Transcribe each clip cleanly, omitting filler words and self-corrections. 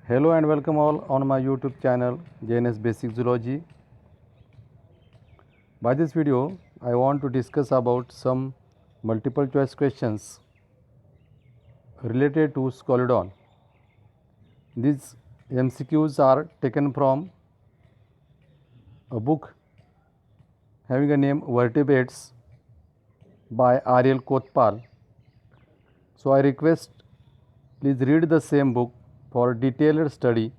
Hello and welcome all on my YouTube channel JNS Basic Zoology. By this video, I want to discuss about some multiple choice questions related to Scalodon. These MCQs are taken from a book having a name Vertebrates by R.L. Kothpal. So I request please read the same book for detailed study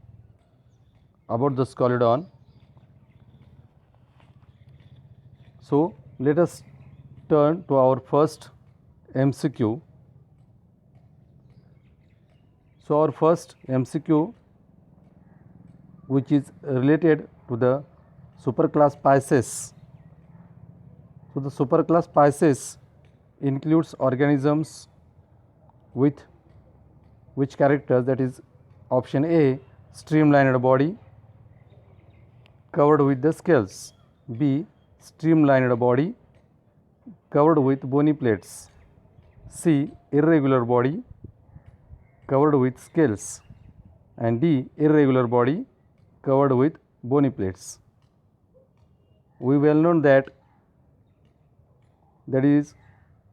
about the Scalodon. So let us turn to our first MCQ. So our first MCQ, which is related to the superclass Pisces. So the superclass Pisces includes organisms with which characters, that is option A, streamlined body covered with the scales, B, streamlined body covered with bony plates, C, irregular body covered with scales, and D, irregular body covered with bony plates. We well know that is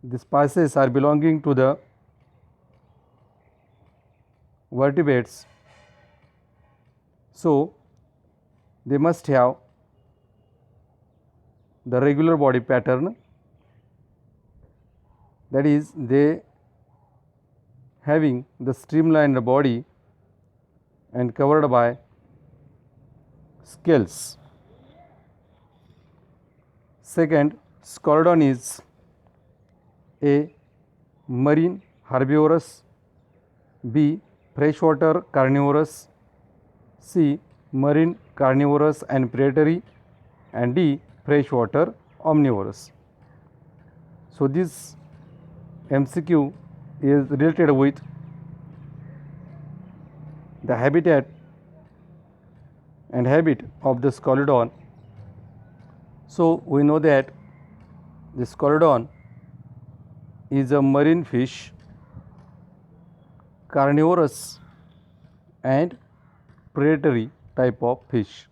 these Pisces are belonging to the vertebrates, so they must have the regular body pattern, that is they having the streamlined body and covered by scales. Second, Scalodon is A, marine herbivorous, B, freshwater carnivorous, C, marine carnivorous and predatory, and D, freshwater omnivorous. So this MCQ is related with the habitat and habit of the Scalodon. So we know that the Scalodon is a marine fish, carnivorous and predatory type of fish.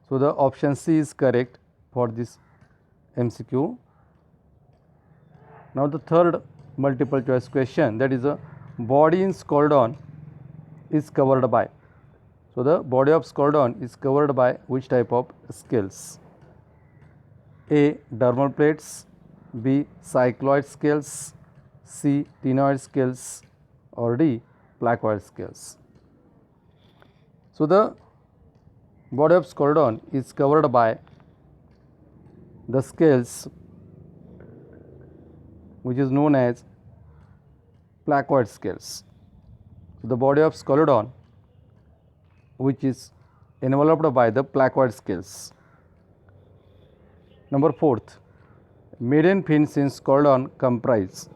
So the option C is correct for this MCQ. Now the third multiple choice question, that is a body in Scalodon is covered by. So the body of Scalodon is covered by which type of scales? A, dermal plates, B, cycloid scales, C, ctenoid scales, or D, placoid scales. So the body of Scalodon is covered by the scales which is known as placoid scales. So the body of Scalodon which is enveloped by the placoid scales. Number fourth, maiden fins in Scalodon comprise.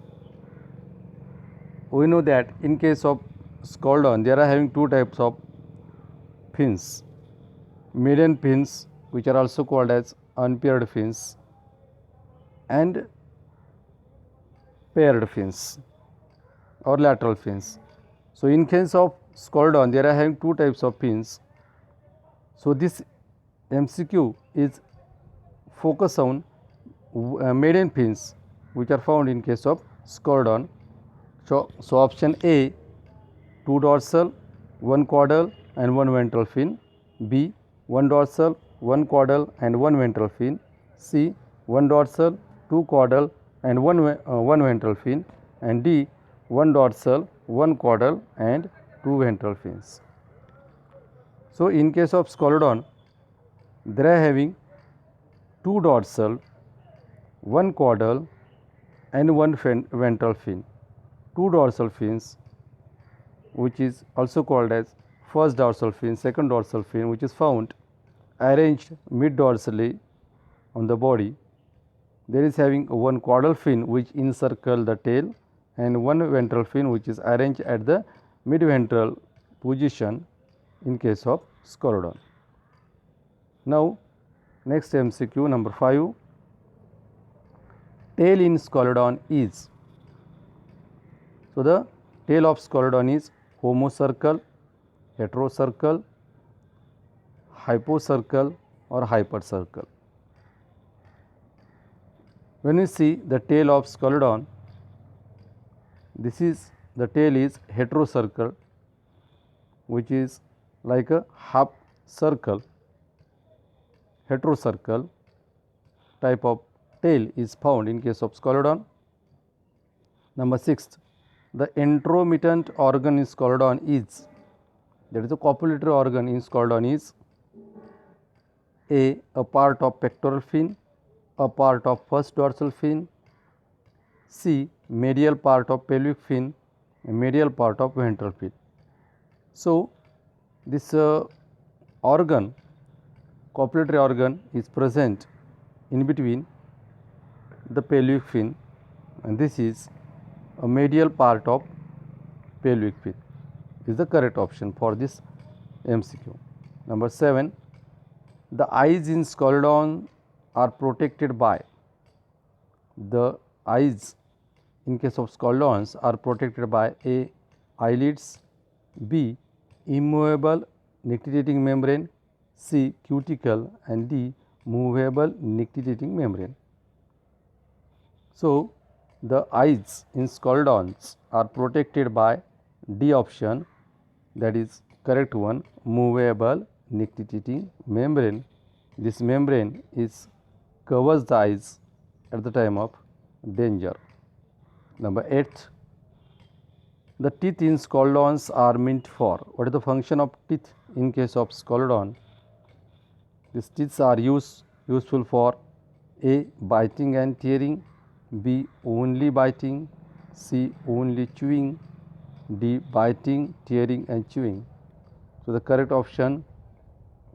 We know that in case of Scalodon there are having two types of fins, maiden fins, which are also called as unpaired fins, and paired fins or lateral fins. So in case of Scalodon there are having two types of fins. So this MCQ is focus on maiden fins which are found in case of Scalodon. So option A, two dorsal, one caudal and one ventral fin, B, one dorsal, one caudal and one ventral fin, C, one dorsal, two caudal and one ventral fin, and D, one dorsal, one caudal and two ventral fins. So in case of Scalodon they are having two dorsal, one caudal and one ventral fin, two dorsal fins which is also called as first dorsal fin, second dorsal fin, which is found arranged mid dorsally on the body. There is having one caudal fin which encircle the tail and one ventral fin which is arranged at the mid ventral position in case of Scalodon. Now next MCQ number 5, tail in Scalodon is. So the tail of Scalodon is homocircle, heterocircle, hypocircle or hypercircle. When we see the tail of Scalodon, the tail is heterocircle, which is like a half circle. Heterocircle type of tail is found in case of Scalodon. Number 6, the intromittent organ in Scalodon is, that is the copulatory organ in Scalodon is a part of pectoral fin, a part of first dorsal fin, C, medial part of pelvic fin, medial part of ventral fin. So, this organ, copulatory organ is present in between the pelvic fin, and this is a medial part of pelvic fin is the correct option for this MCQ. Number 7, the eyes in Scalodon are protected by, the eyes in case of Scalodons are protected by A, eyelids, B, immovable nictitating membrane, C, cuticle, and D, movable nictitating membrane. So, the eyes in Scalodons are protected by D option, that is correct one, movable nictitating membrane. This membrane covers the eyes at the time of danger. Number 8, the teeth in Scalodons are meant for. What is the function of teeth in case of Scalodon? These teeth are useful for A, biting and tearing, B, only biting, C, only chewing, D, biting, tearing and chewing. So, the correct option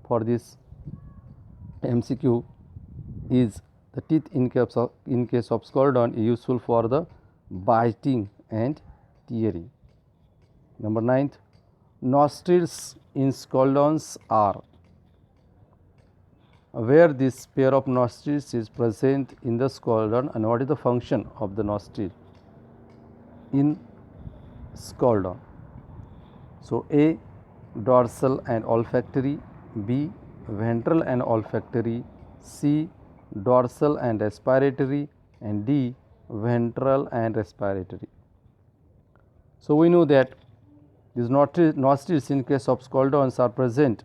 for this MCQ is the teeth in case of Scalodon is useful for the biting and tearing. Number 9, nostrils in Scalodons are, where this pair of nostrils is present in the Scalodon, and what is the function of the nostril in Scalodon? So, A, dorsal and olfactory, B, ventral and olfactory, C, dorsal and respiratory, and D, ventral and respiratory. So, we know that these nostrils in case of Scalodons are present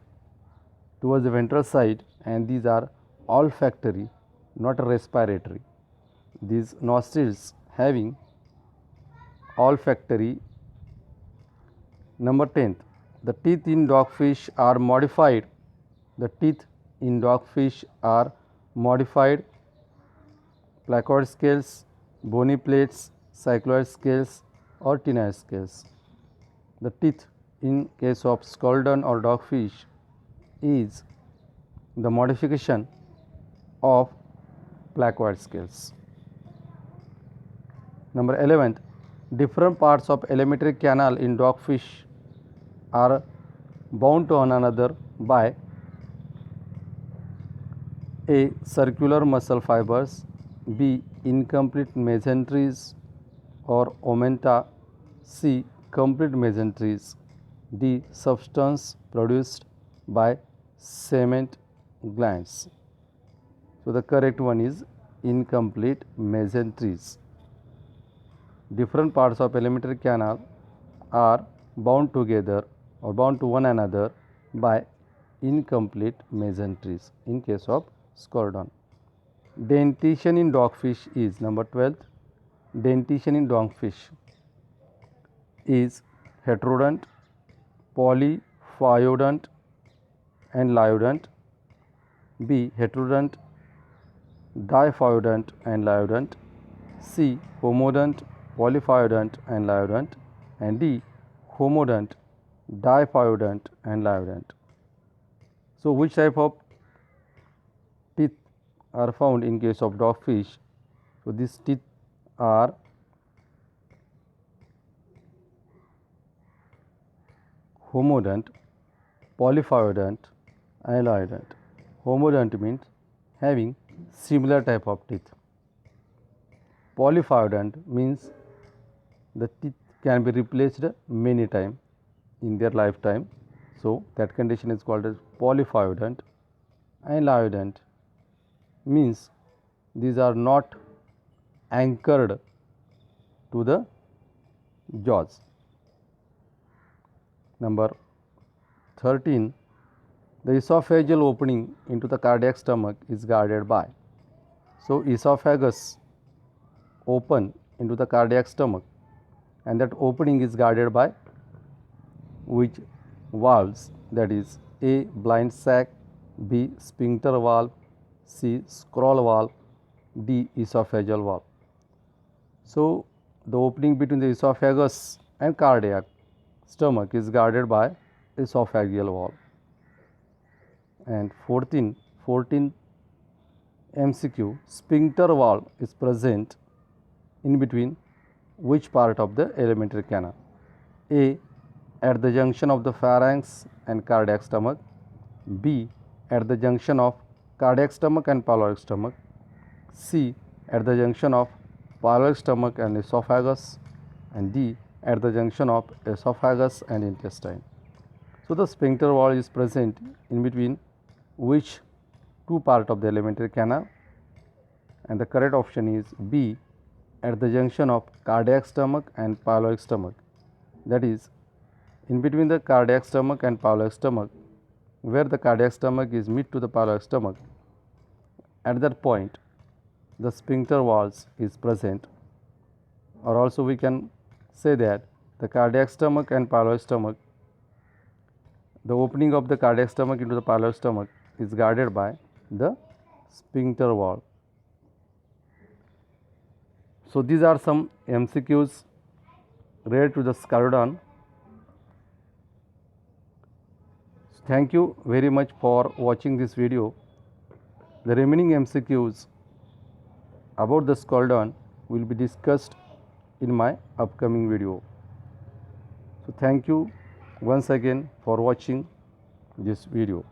towards the ventral side, and these are olfactory, not respiratory. These nostrils having olfactory. Number 10, the teeth in dogfish are modified. The teeth in dogfish are modified placoid scales, bony plates, cycloid scales or tenoid scales. The teeth in case of Scalodon or dogfish is the modification of placoid scales. Number 11, different parts of alimentary canal in dogfish are bound to one another by A, circular muscle fibers, B, incomplete mesenteries or omenta, C, complete mesenteries, D, substance produced by cement glands. So, the correct one is incomplete mesenteries. Different parts of alimentary canal are bound together or bound to one another by incomplete mesenteries in case of Scalodon. Dentition in dogfish is number 12. Dentition in dogfish is heterodont, polyphyodont and lyodont. B, heterodont, diphyodont and lyodont. C, homodont, polyphyodont and lyodont, and D, homodont, diphyodont and lyodont. So, which type of teeth are found in case of dogfish? So, these teeth are homodont, polyphyodont and lyodont. Homodont means having similar type of teeth. Polyphyodont means the teeth can be replaced many times in their lifetime. So that condition is called as polyphyodont. And lyodont means these are not anchored to the jaws. Number 13, the esophageal opening into the cardiac stomach is guarded by. So esophagus open into the cardiac stomach, and that opening is guarded by which valves, that is A. blind sac, B. sphincter valve, C. scroll valve, D. esophageal valve. So the opening between the esophagus and cardiac stomach is guarded by esophageal valve. And 14th MCQ, sphincter valve is present in between which part of the alimentary canal? A. at the junction of the pharynx and cardiac stomach, B. at the junction of cardiac stomach and pyloric stomach, C. at the junction of pyloric stomach and esophagus, and D. at the junction of esophagus and intestine. So the sphincter valve is present in between which two parts of the alimentary canal, and the correct option is B, at the junction of cardiac stomach and pyloric stomach, that is in between the cardiac stomach and pyloric stomach, where the cardiac stomach is meet to the pyloric stomach. At that point the sphincter valve is present, or also we can say that the cardiac stomach and pyloric stomach, the opening of the cardiac stomach into the pyloric stomach is guarded by the sphincter valve. So these are some MCQs related to the sclerodon. Thank you very much for watching this video. The remaining MCQs about the sclerodon will be discussed in my upcoming video. So thank you once again for watching this video.